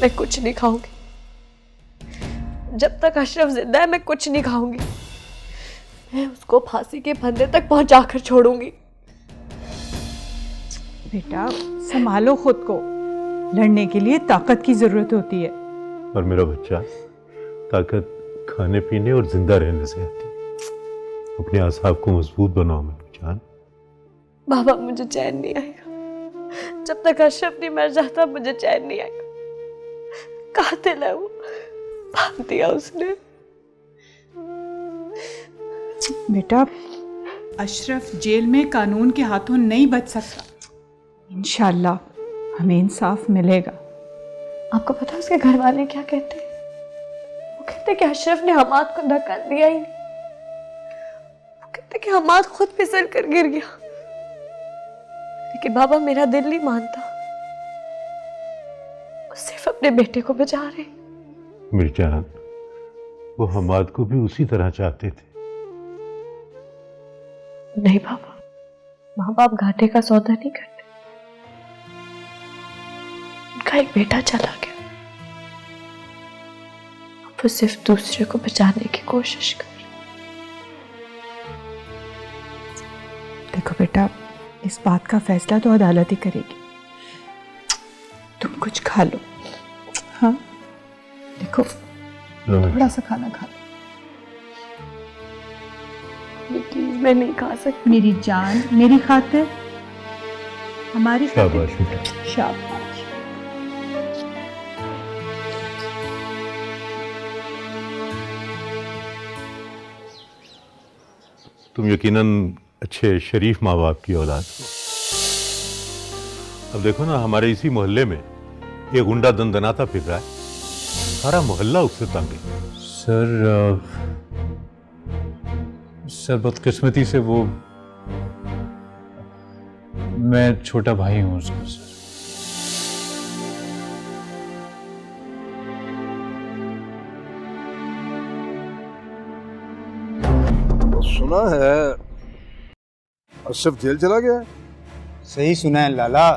मैं कुछ नहीं खाऊंगी। जब तक अशरफ जिंदा है मैं कुछ नहीं खाऊंगी। मैं उसको फांसी के फंदे तक पहुंचाकर छोड़ूंगी। बेटा संभालो खुद को, लड़ने के लिए ताकत की जरूरत होती है। और मेरा बच्चा, ताकत खाने पीने और जिंदा रहने से आती है। अपने आसाब को मजबूत बनाओ मेरी जान। बाबा मुझे चैन नहीं आएगा जब तक अशरफ नहीं मर जाता। मुझे चैन नहीं आएगा। कातिल है वो, बांध दिया उसने। बेटा अशरफ जेल में कानून के हाथों नहीं बच सकता। इंशाल्लाह हमें इंसाफ मिलेगा। आपको पता है उसके घर वाले क्या कहते हैं? वो कहते कि अशरफ ने हमाद को धक्का दिया ही नहीं। वो कहते कि हमाद खुद फिसल कर गिर गया। लेकिन बाबा मेरा दिल नहीं मानता। वो सिर्फ अपने बेटे को बचा रहे। मेरी जान, वो हमाद को भी उसी तरह चाहते थे। नहीं बाबा, माँ बाप घाटे का सौदा नहीं करते। उनका एक बेटा चला गया। अब वो सिर्फ दूसरे को बचाने की कोशिश कर। देखो बेटा, इस बात का फैसला तो अदालत ही करेगी। तुम कुछ खा लो। हाँ देखो, थोड़ा सा खाना खा लो। प्लीज, मैं नहीं खा सकती। मेरी जान, मेरी खातिर, हमारी शाबाश खातिर। बेटा। शाबाश। तुम यकीनन अच्छे शरीफ माँ बाप की औलाद हो। अब देखो ना, हमारे इसी मोहल्ले में एक गुंडा दंदनाता फिर रहा है। सारा मोहल्ला उससे तंग है। सर बदकिस्मती से वो, मैं छोटा भाई हूं उसका सर। सुना है अशरफ जेल चला गया है। सही सुना है लाला।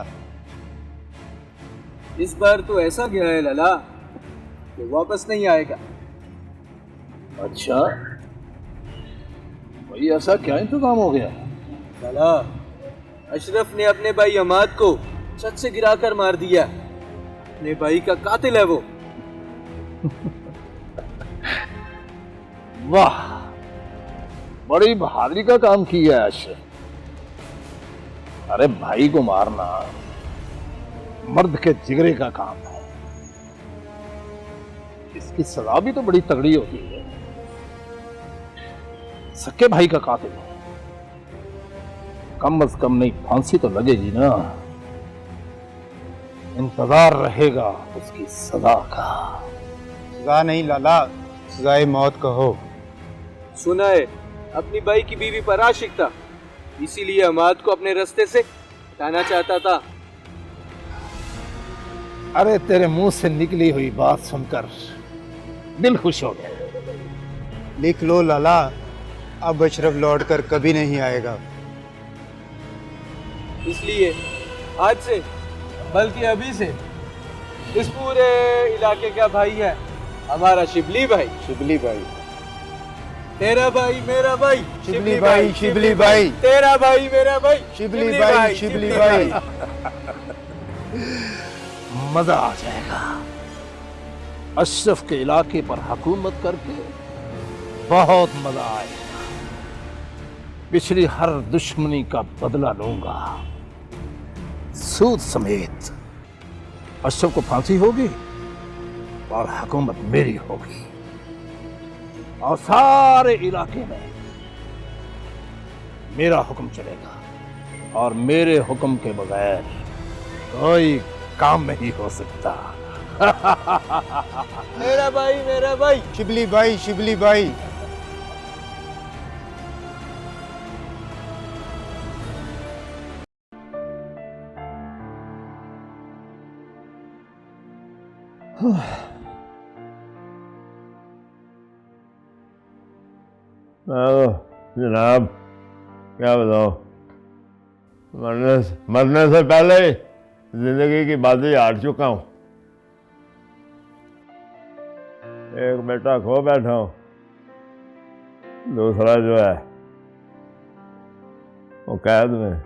इस बार तो ऐसा गया है लाला कि वापस नहीं आएगा। अच्छा भाई, ऐसा क्या इंतजाम हो गया? लाला, अशरफ ने अपने भाई हमाद को छत से गिराकर मार दिया। अपने भाई का कातिल है वो। वाह, बड़ी बहादुरी का काम किया है अशरफ। अरे भाई को मारना मर्द के जिगरे का काम है। इसकी सजा भी तो बड़ी तगड़ी होती है। सके भाई का कातिल है, कम से कम नहीं फांसी तो लगेगी ना। इंतजार रहेगा उसकी सजा का। सजा नहीं लाला, सजाए मौत कहो। सुना है अपनी भाई की बीवी पर आशिक था, इसीलिए हमाद को अपने रास्ते से हटाना चाहता था। अरे तेरे मुंह से निकली हुई बात सुनकर दिल खुश हो गया। लिख लो लाला, अब अशरफ लौट कर कभी नहीं आएगा। इसलिए आज से, बल्कि अभी से, इस पूरे इलाके का भाई है हमारा शिबली भाई। शिबली भाई, तेरा भाई मेरा भाई शिबली भाई, शिबली भाई, तेरा भाई मेरा भाई शिबली भाई, शिबली भाई। मजा आ जाएगा अशरफ के इलाके पर हुकूमत करके, बहुत मजा आएगा। पिछली हर दुश्मनी का बदला लूंगा, सूद समेत। अशरफ को फांसी होगी और हुकूमत मेरी होगी, और सारे इलाके में मेरा हुक्म चलेगा, और मेरे हुक्म के बगैर कोई काम नहीं हो सकता। मेरा भाई शिबली भाई, शिबली भाई। जनाब, क्या बताओ, मरने से पहले जिंदगी की बातें हार चुका हूँ। एक बेटा खो बैठा हूं, दूसरा जो है वो कैद में।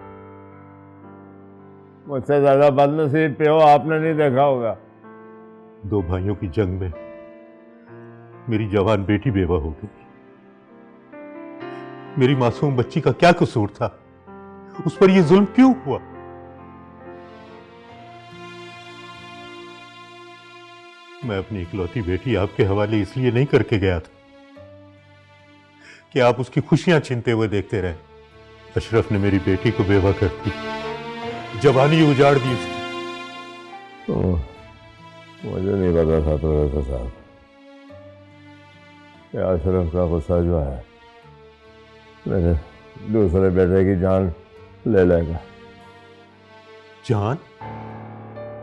मुझसे ज्यादा बदनसीब प्यो आपने नहीं देखा होगा। 2 भाइयों की जंग में मेरी जवान बेटी बेवा हो गई। मेरी मासूम बच्ची का क्या कसूर था? उस पर यह जुल्म क्यों हुआ? मैं अपनी इकलौती बेटी आपके हवाले इसलिए नहीं करके गया था कि आप उसकी खुशियां छीनते हुए देखते रहे। अशरफ ने मेरी बेटी को बेवा कर दी, जवानी उजाड़ दी उसकी। मुझे नहीं पता था तो साहब कि अशरफ का गुस्सा जो है मेरे दूसरे बेटे की जान ले लेगा। जान?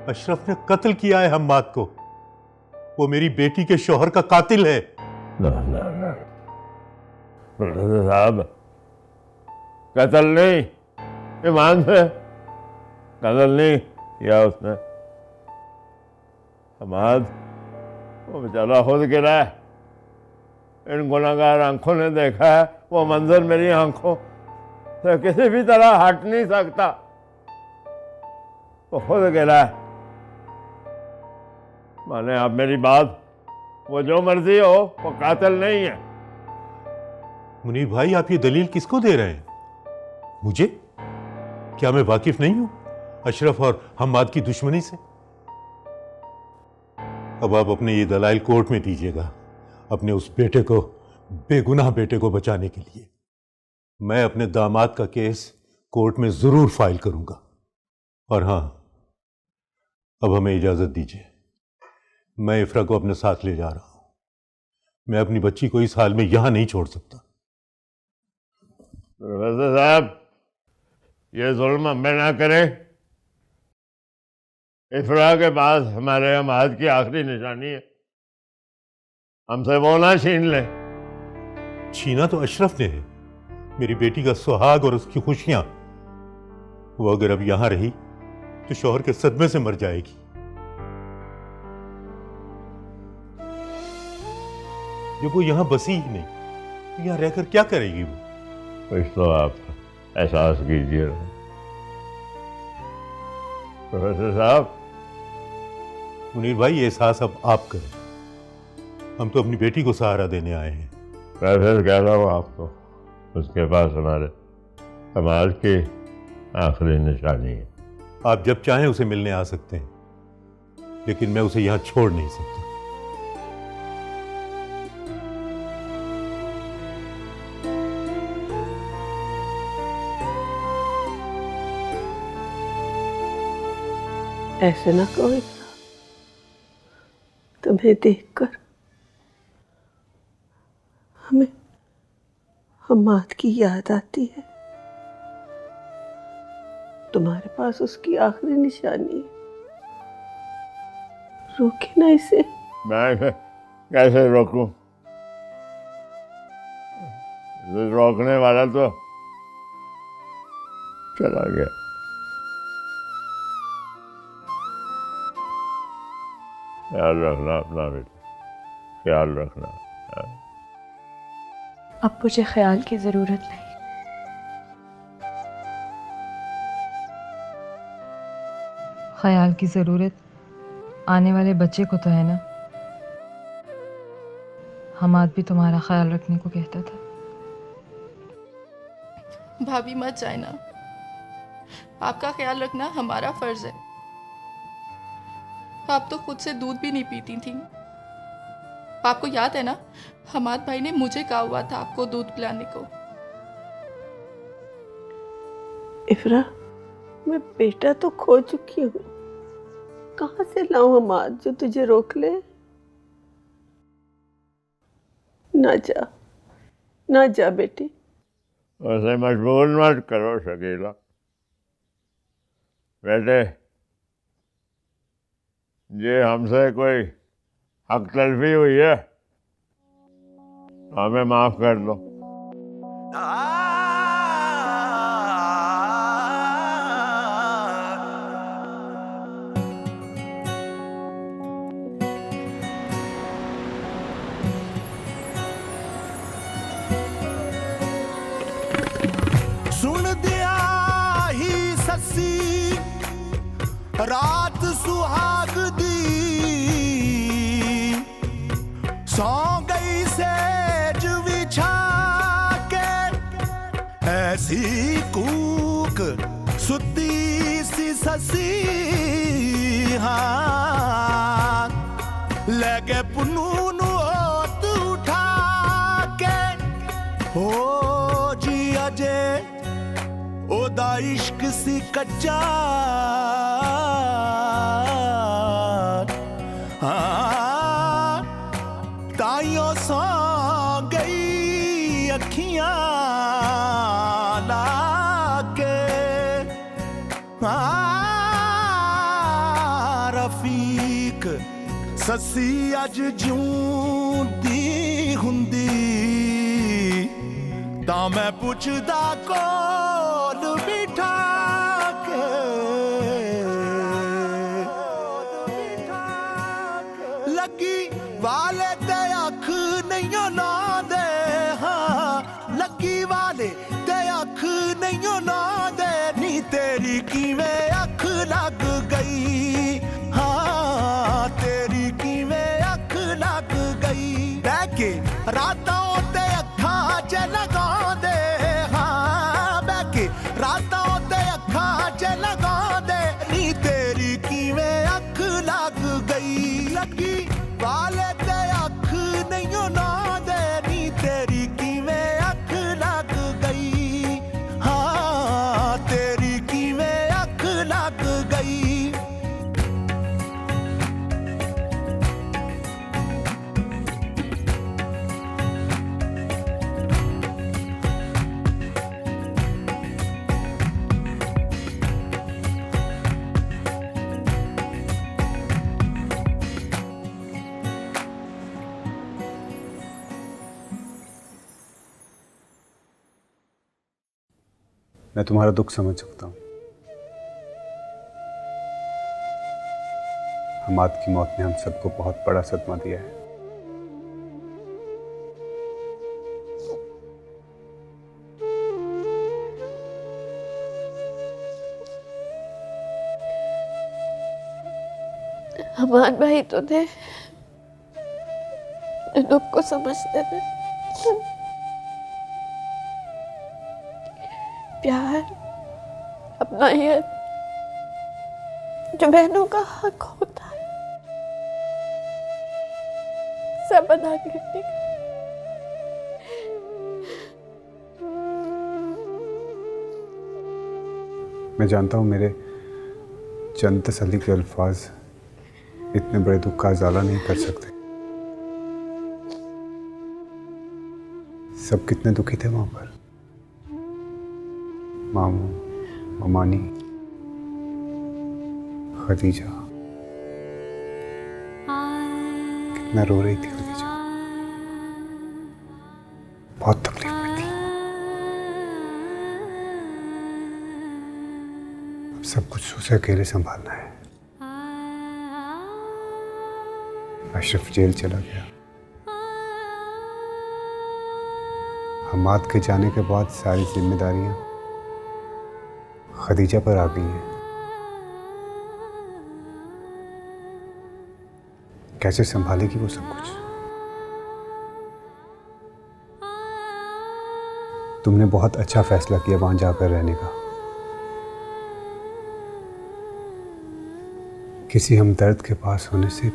अशरफ ने कत्ल किया है हम्माद को। वो मेरी बेटी के शौहर का कातिल है। ना ना ना साहब, कत्ल नहीं, ईमान से कत्ल नहीं किया उसने। हमाद वो बेचारा खुद गिरा है। इन गुनाहगार आंखों ने देखा है वो मंजर मेरी आंखों से किसी भी तरह हट नहीं सकता। वो खुद गिरा है। माने आप मेरी बात, वो जो मर्जी हो वो कातिल नहीं है। मुनीर भाई, आप ये दलील किसको दे रहे हैं? मुझे? क्या मैं वाकिफ नहीं हूं अशरफ और हम्माद की दुश्मनी से? अब आप अपने ये दलाइल कोर्ट में दीजिएगा, अपने उस बेटे को, बेगुनाह बेटे को बचाने के लिए। मैं अपने दामाद का केस कोर्ट में जरूर फाइल करूंगा। और हां, अब हमें इजाजत दीजिए। मैं इफ्रा को अपने साथ ले जा रहा हूं। मैं अपनी बच्ची को इस हाल में यहां नहीं छोड़ सकता। प्रोफेसर साहब, ये जुल्म हमें ना करें। इफ्रा के पास हमारे हमाद की आखिरी निशानी है। हमसे वो ना छीन ले। छीना तो अशरफ ने है, मेरी बेटी का सुहाग और उसकी खुशियां। वो अगर अब यहां रही तो शौहर के सदमे से मर जाएगी। जब वो यहां बसी ही नहीं तो यहां रहकर क्या करेगी वो? कुछ तो आप एहसास कीजिए प्रोफेसर साहब। मुनीर भाई, ये एहसास अब आप करें। हम तो अपनी बेटी को सहारा देने आए हैं। मैं फिर कह रहा हूँ आपको, उसके पास हमारे समाज की आखिरी निशानी है। आप जब चाहें उसे मिलने आ सकते हैं, लेकिन मैं उसे यहां छोड़ नहीं सकता। ऐसे ना कहो इफ्रा, तुम्हें देखकर हमें हम्माद की याद आती है। तुम्हारे पास उसकी आखिरी निशानी है। रोके ना इसे। मैं कैसे रोकूं? रोकने वाला तो चला गया। ख्याल रखना अपना बेटा, ख्याल रखना। अब मुझे ख्याल की जरूरत नहीं। ख्याल की जरूरत आने वाले बच्चे को तो है ना। हमाद भी तुम्हारा ख्याल रखने को कहता था। भाभी मत जाए ना, आपका ख्याल रखना हमारा फर्ज है। आप तो खुद से दूध भी नहीं पीती थी। आपको याद है ना, हमाद भाई ने मुझे कहा हुआ था आपको दूध पिलाने को। इफ्रा, मैं बेटा तो खो चुकी हूँ। कहाँ से लाऊं हमाद जो तुझे रोक ले? ना जा, ना जा बेटी। उसे मजबूर मत करो शकीला। बेटे, ये हमसे कोई हक तलफी हुई है, हमें माफ कर दो। सुन दिया ही ससी रात सुहाग दी सौ गई सेज बिछा के ऐसी कूक सुती सी ससी हाँ लगे पुनू होत उठा के हो जी अजे ओदा इश्क सी कच्चा हाँ ताइयों सौ गई अखियां लाके रफीक ससी अज जूंदी हुंदी तां मैं पुछदा कोल बिठा के लगी वाले ते अख नहीं लांदे हाँ लगी वाले ते अख नहीं लांदे नी तेरी किवें अख लग गई हाँ तेरी किवें अख लग गई बह के रातां ते अखां च लगा दे हाँ बह के रातां ते अखां च लगा दे नी तेरी किवें अख लग गई लगी वाले ते अख नहीं लांदे नी तेरी किवें अख लग गई हाँ तेरी किवें अख लग गई मैं तुम्हारा दुख समझ सकता हूँ। हमाद की मौत ने हम सबको बहुत बड़ा सदमा दिया है। हमाद भाई तो थे जो दुख को समझते थे, प्यार अपना ये जो बहनों का हक होता है सब अदा करने का। मैं जानता हूँ मेरे चंद तसल्ली के अल्फाज इतने बड़े दुख का इजाला नहीं कर सकते। सब कितने दुखी थे वहां पर, मामू, ममानी, खदीजा, कितना रो रही थी खदीजा, बहुत तकलीफ में थी। अब सब कुछ उसे अकेले संभालना है। अशरफ जेल चला गया। हमाद के जाने के बाद सारी जिम्मेदारियां खदीजा पर आ गई हैं। कैसे संभालेगी वो सब कुछ? तुमने बहुत अच्छा फैसला किया वहां जाकर रहने का। किसी हमदर्द के पास होने से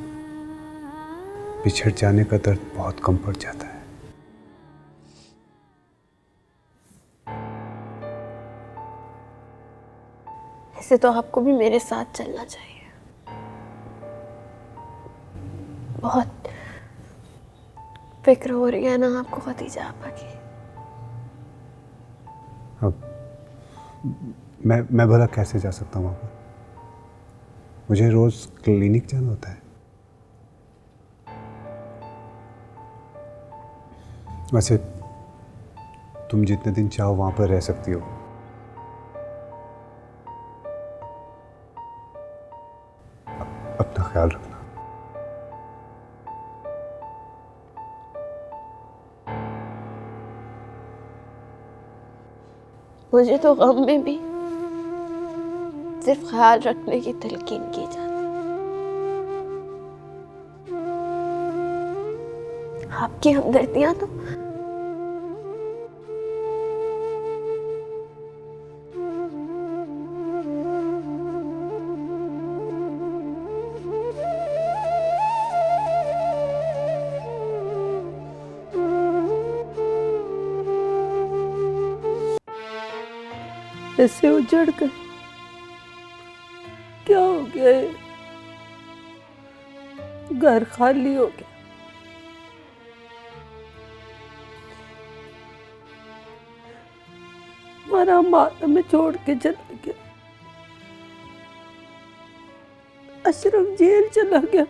बिछड़ जाने का दर्द बहुत कम पड़ जाता है। ऐसे तो आपको भी मेरे साथ चलना चाहिए। बहुत फिक्र हो रही है ना आपको खदीजा आपा की। अब मैं भला कैसे जा सकता हूँ वहाँ पर? मुझे रोज क्लिनिक जाना होता है। वैसे तुम जितने दिन चाहो वहां पर रह सकती हो। अपना ख्याल रखना। मुझे तो गम में भी सिर्फ ख्याल रखने की तलकीन की जाती। आपकी हमदर्दियां तो ऐसे उजड़ गए। क्या हो गया है? घर खाली हो गया। हमारा माता में छोड़ के चला गया। अशरफ जेल चला गया।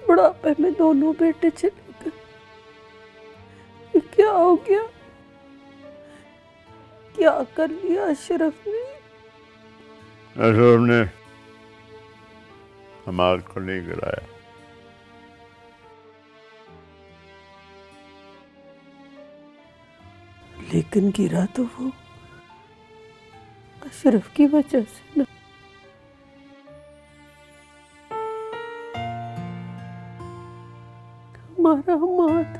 बुढ़ापे में दोनों बेटे चले गए। ये क्या हो गया? क्या कर लिया अशरफ ने? अशरफ ने हमारे को नहीं गिराया। लेकिन गिरा तो वो अशरफ की वजह से ना। हमारा हमाद,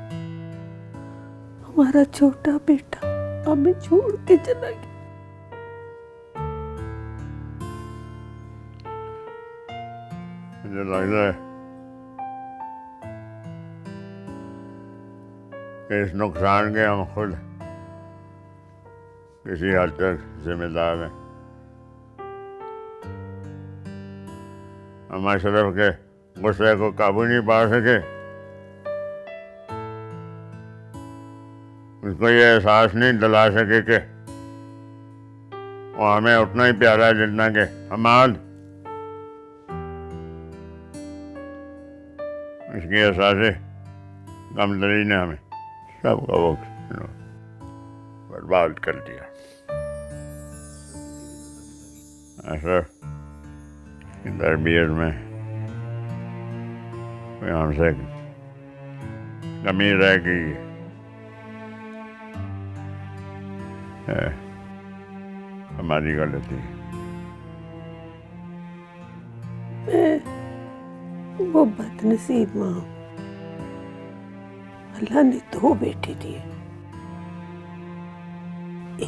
हमारा छोटा बेटा हमें छोड़ के चला गया। मुझे लग रहा है कि इस नुकसान के हम खुद किसी हद तक जिम्मेदार हैं। हम अशरफ के गुस्से को काबू नहीं पा सके। उसको ये एहसास नहीं दिला सके कि वो हमें उतना ही प्यारा है जितना कि हमाद। इसकी एहसास कमजोरी ने हमें सबका वो बर्बाद कर दिया। अशरफ की तरबियत में कोई हमसे कमी रह गई है, हमारी गलती। मैं वो बदनसीब माँ, अल्लाह ने दो बेटे दिए,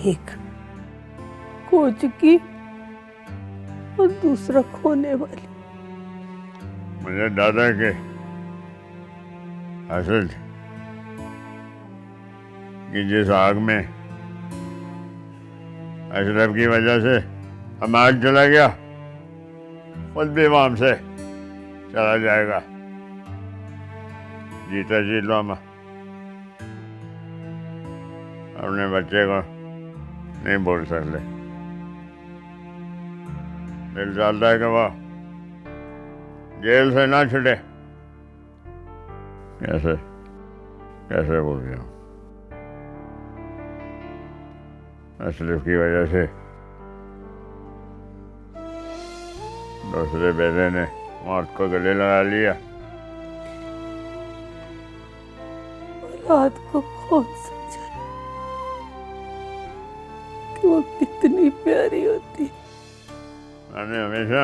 एक खो चुकी और दूसरा खोने वाली। मुझे डर है कि हसद की जिस आग में अशरफ की वजह से हमाद चला गया, खुद भी वहां से चला जाएगा। जीता जी लो हम अपने बच्चे को नहीं बोल सकते। दिल चाहता है कि वह जेल से ना छूटे। कैसे कैसे बोल गया? अशरफ की वजह से दूसरे बेटे ने मौत को गले लगा लिया। औलाद को कौन समझा कि वो कितनी प्यारी होती। मैंने हमेशा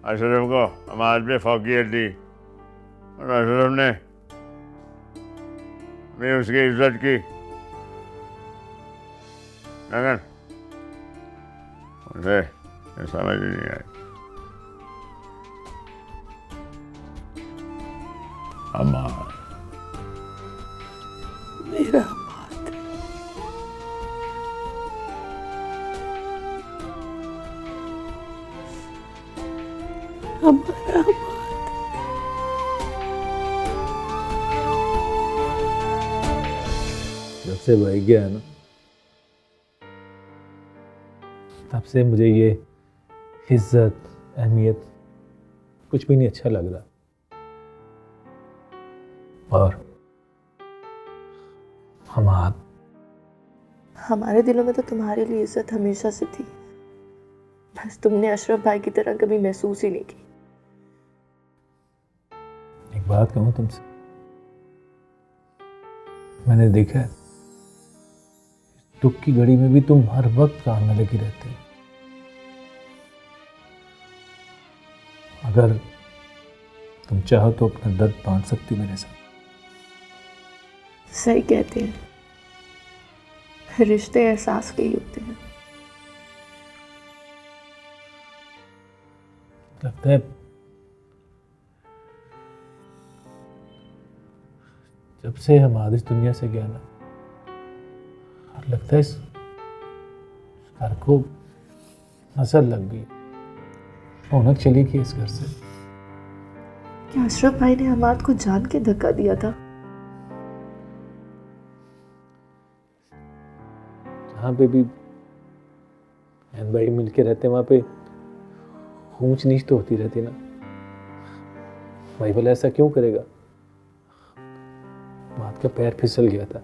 अशरफ को हमारे पे फौकियत दी और अशरफ ने भी उसकी इज्जत की, लेकिन मुझे ये समझ नहीं आई। हमारा मेरा बात हमारा जब से भाई गया है ना, तब से मुझे ये इज्जत अहमियत कुछ भी नहीं अच्छा लग रहा। और हमारे दिलों में तो तुम्हारे लिए इज्जत हमेशा से थी, बस तुमने अशरफ भाई की तरह कभी महसूस ही नहीं की। एक बात कहूँ तुमसे, मैंने देखा है, दुख की घड़ी में भी तुम हर वक्त काम में लगी रहती हो। अगर तुम चाहो तो अपना दर्द बांट सकती हो मेरे साथ। सही कहते हैं, रिश्ते एहसास के ही होते हैं। लगता है जब से हम आज इस दुनिया से गए ना, लगता है इस घर को नजर लग गई, रौनक चली गई इस घर से। क्या अशरफ भाई ने हमाद को जान के धक्का दिया था? जहाँ पे भी बहन भाई मिलके रहते वहाँ पे ऊंच नीच तो होती रहती ना। भाई भला ऐसा क्यों करेगा? बात का पैर फिसल गया था,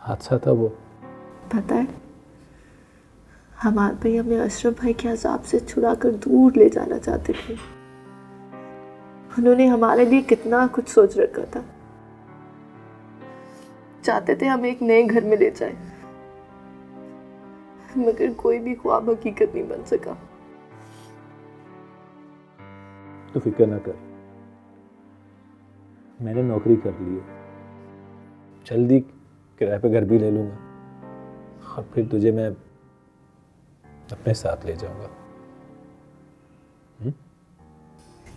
हादसा था वो। पता है, हमाद भाई हमें अशरफ भाई के अजाब से छुड़ाकर दूर ले जाना चाहते थे। उन्होंने हमारे लिए कितना कुछ सोच रखा था। चाहते थे हम एक नए घर में ले जाएं, मगर कोई भी ख्वाब हकीकत नहीं बन सका। तो फिक्र ना कर, मैंने नौकरी कर ली है, जल्दी किराए पे घर भी ले लूंगा और फिर तुझे मैं अपने साथ ले जाऊंगा।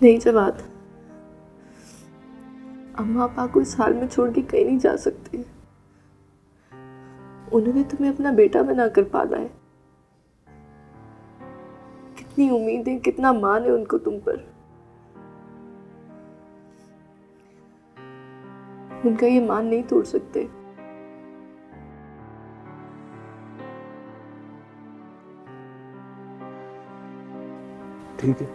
नहीं जवाद, अम्मा पापा को इस हाल में छोड़ के कहीं नहीं जा सकते। उन्होंने तुम्हें अपना बेटा बनाकर पाला है। कितनी उम्मीदें, कितना मान है उनको तुम पर। उनका ये मान नहीं तोड़ सकते। ठीक है,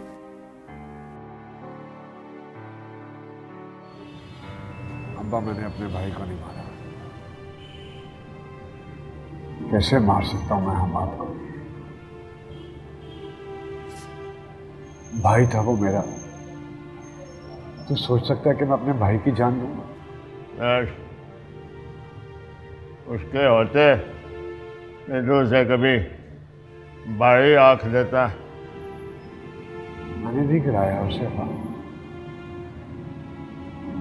अब्बा, मैंने अपने भाई को नहीं मारा। कैसे मार सकता हूं मैं हमाद को? भाई था वो मेरा। तू सोच सकता है कि मैं अपने भाई की जान दूंगा? उसके होते मैं से कभी भाई आंख देता। मैंने नहीं गिराया उसे।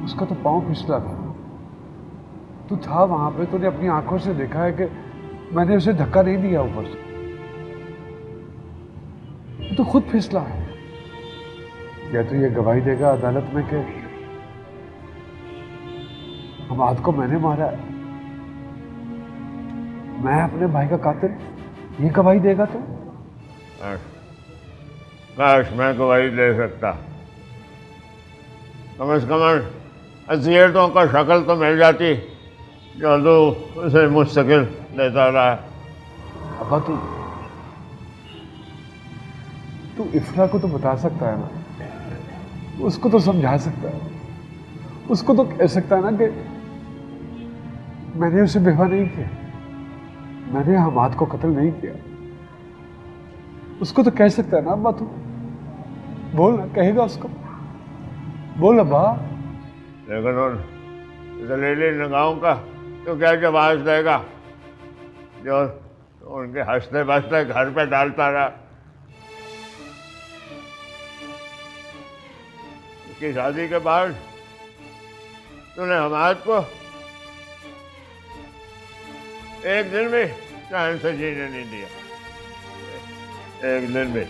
उसका तो पांव फिसला था। तू था वहां पे, तूने अपनी आंखों से देखा है कि मैंने उसे धक्का नहीं दिया ऊपर से। तू खुद फिसला है। क्या तू ये गवाही देगा अदालत में कि हमाद को मैंने मारा है, मैं अपने भाई का कातिल? ये गवाही देगा तू? काश मैं गवाही दे सकता। कम से कम असियतों का शक्ल तो मिल जाती जो तू उसे मुस्तकिल देता रहा है। अब्बा, तू इफ्रा को तो बता सकता है ना, उसको तो समझा सकता है, उसको तो कह सकता है ना कि मैंने उसे बेवा नहीं किया, मैंने हमाद को कत्ल नहीं किया। उसको तो कह सकता है ना अब्बा। तू बोल ना, कहेगा उसको? बोल अब्बा। लेकिन उन जलीली निगाहों का तो क्या जवाब देगा जो उनके हंसते बसते घर पे डालता रहा। उसकी शादी के बाद तूने हमाद को एक दिन भी चैन से जीने नहीं दिया, एक दिन भी।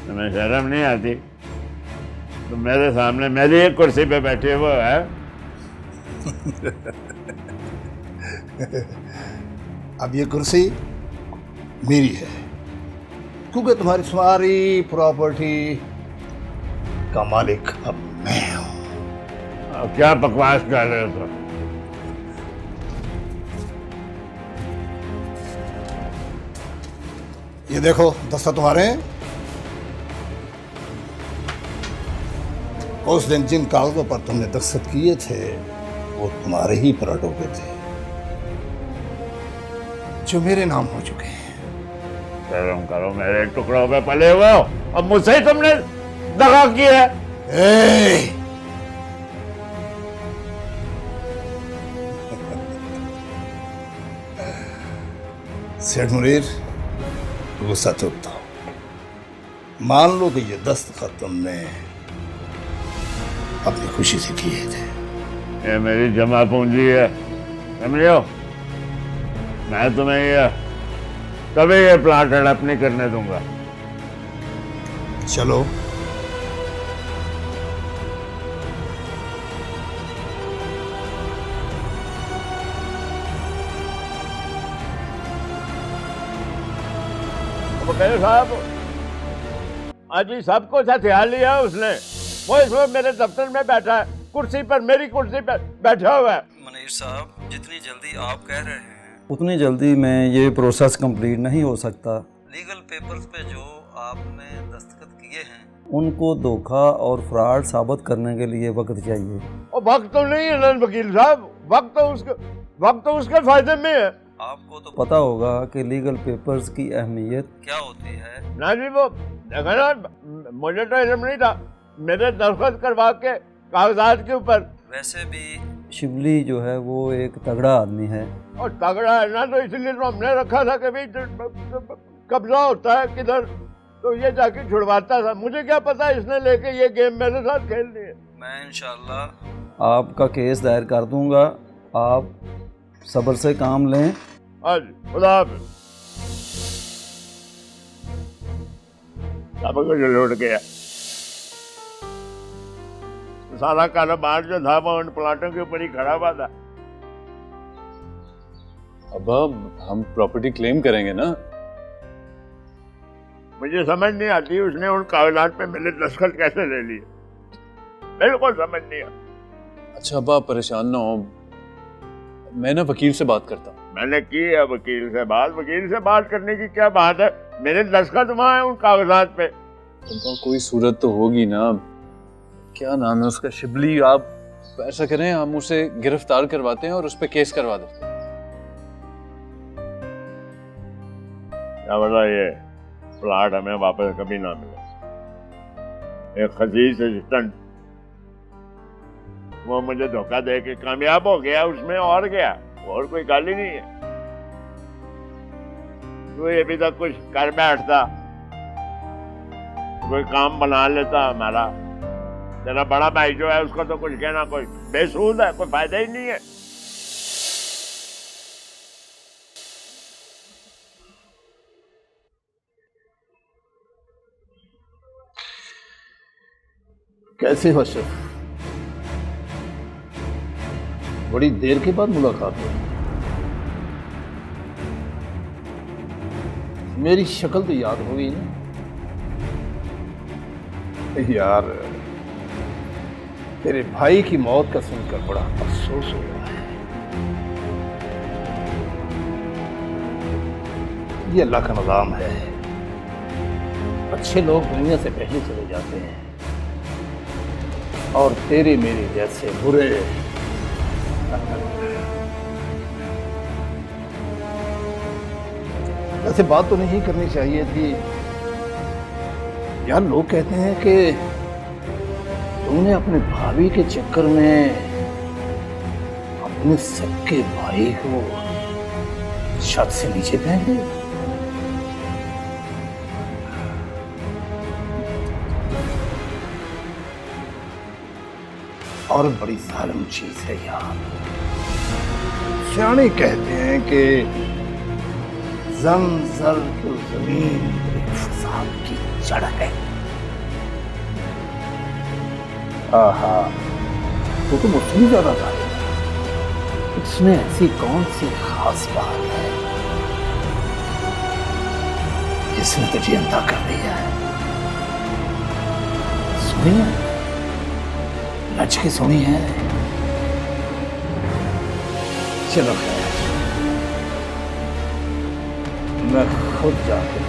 तुम्हें शर्म नहीं आती? तुम मेरे सामने मेरी एक कुर्सी पे बैठे हुए है। अब ये कुर्सी मेरी है, क्योंकि तुम्हारी सारी प्रॉपर्टी का मालिक अब मैं हूं। अब क्या बकवास कर रहे हो? ये देखो दस्ता तुम्हारे हैं। उस दिन जिन कागजों पर तुमने दस्तखत किए थे वो तुम्हारे ही पराठों पे थे, जो मेरे नाम हो चुके हैं। शर्म करो, मेरे टुकड़ों पे पले हुए हो और मुझसे ही तुमने दगा किया है। सेठ मुनीर, गुस्सा चुपता हो। मान लो कि ये दस्तखत तुमने अपनी खुशी से किए थे। ये मेरी जमा पूंजी है, समझो। मैं तुम्हें ये कभी ये प्लाट हड़प नहीं करने दूंगा। चलो, वकील साहब, आज ही सब कुछ हथियार लिया उसने। वो इस वक्त मेरे दफ्तर में बैठा है, कुर्सी पर, मेरी कुर्सी पर बैठा हुआ है। मुनीर साहब, जितनी जल्दी आप कह रहे हैं उतनी जल्दी में ये प्रोसेस कंप्लीट नहीं हो सकता। लीगल पेपर्स पे जो आपने दस्तखत किए हैं उनको धोखा और फ्रॉड साबित करने के लिए वक्त चाहिए। और वक्त तो नहीं है ना वकील साहब, वक्त तो उसके फायदे में है। आपको तो पता होगा कि लीगल पेपर्स की अहमियत क्या होती है। ना जी, वो देखा ना, मुझे तो इल्म नहीं था। मेरे दस्तखत करवा के कागजात के ऊपर। वैसे भी शिबली जो है वो एक तगड़ा आदमी है। और तगड़ा है ना, तो इसलिए तो हमने रखा था कि भाई कब्जा होता है किधर, तो ये जाके छुड़वाता था। मुझे क्या पता इसने लेके ये गेम मेरे साथ खेलनी है। मैं इंशाल्लाह आपका केस दायर कर दूंगा, आप सब्र से काम लें। आज खुदा हाफिज़। सब कुछ लौट गया। सारा कारोबार जो था वो उन प्लाटों के ऊपर ही खड़ा हुआ था। अब हम प्रॉपर्टी क्लेम करेंगे ना। मुझे समझ नहीं आती उसने उन कागजात पे मेरे दस्तखत कैसे ले लिए, बिल्कुल समझ नहीं आता। अच्छा अब आप परेशान ना हो, मैं ना वकील से बात करता हूँ। मैंने की है वकील से बात करने की क्या बात है? मेरे दस्तखत वहाँ है उन कागजात पे। उनका कोई सूरत तो होगी ना। क्या नाम है उसका, शिबली। आप ऐसा करें, हम उसे गिरफ्तार करवाते हैं और उस पर केस करवा देते हैं। क्या बता, ये प्लाट हमें वापस कभी ना मिले। एक खजीज असिस्टेंट वो मुझे धोखा दे के कामयाब हो गया उसमें, और गया, और कोई गाली नहीं है। तो ये भी तक कुछ कर बैठता, कोई काम बना लेता हमारा। तेरा बड़ा भाई जो है उसको तो कुछ कहना कोई बेसूद है, कोई फायदा ही नहीं है। कैसे हो अशरफ? बड़ी देर के बाद मुलाकात हुई। मेरी शक्ल तो याद हो गई ना? यार, तेरे भाई की मौत का सुनकर बड़ा अफसोस हो रहा है। ये अल्लाह का निज़ाम है। अच्छे लोग दुनिया से पहले चले जाते हैं और तेरे मेरे जैसे बुरे ऐसे बात तो नहीं करनी चाहिए थी यार। लोग कहते हैं कि तुमने अपने भाभी के चक्कर में अपने सबके भाई को छत से नीचे फेंक दिया। और बड़ी जालिम चीज है यार। सियाने कहते हैं कि जल तो जमीन एक फसाद की जड़ है। आहा, वो तो मुझसे भी ज्यादा था। इसमें ऐसी कौन सी खास बात है जिसने तुझे अंधा कर दिया है? सुनिए, लच के सुनी है। चलो खैर, मैं खुद जाके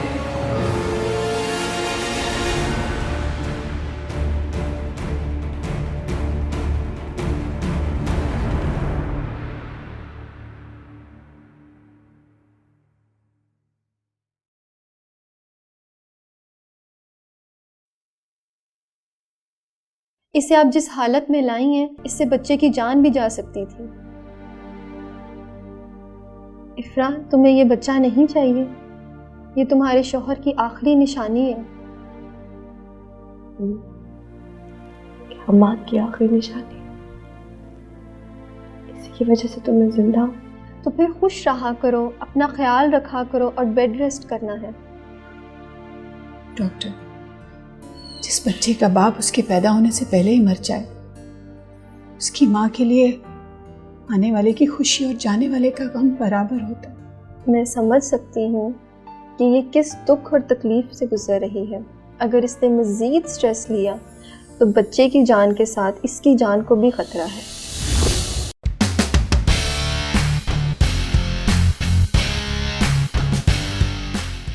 इसे आप जिस हालत में लाई हैं, इससे बच्चे की जान भी जा सकती थी। इफ्रा, तुम्हें ये बच्चा नहीं चाहिए। ये तुम्हारे शौहर की आखिरी निशानी है। क्या माँ की आखिरी निशानी? इसी की वजह से तो मैं जिंदा हूँ। तो फिर खुश रहा करो, अपना ख्याल रखा करो और बेड रेस्ट करना है। डॉक्टर, जिस बच्चे का बाप उसके पैदा होने से पहले ही मर जाए, उसकी माँ के लिए आने वाले की खुशी और जाने वाले का गम बराबर होता है। मैं समझ सकती हूँ कि ये किस दुख और तकलीफ से गुजर रही है। अगर इसने मज़ीद स्ट्रेस लिया तो बच्चे की जान के साथ इसकी जान को भी खतरा है।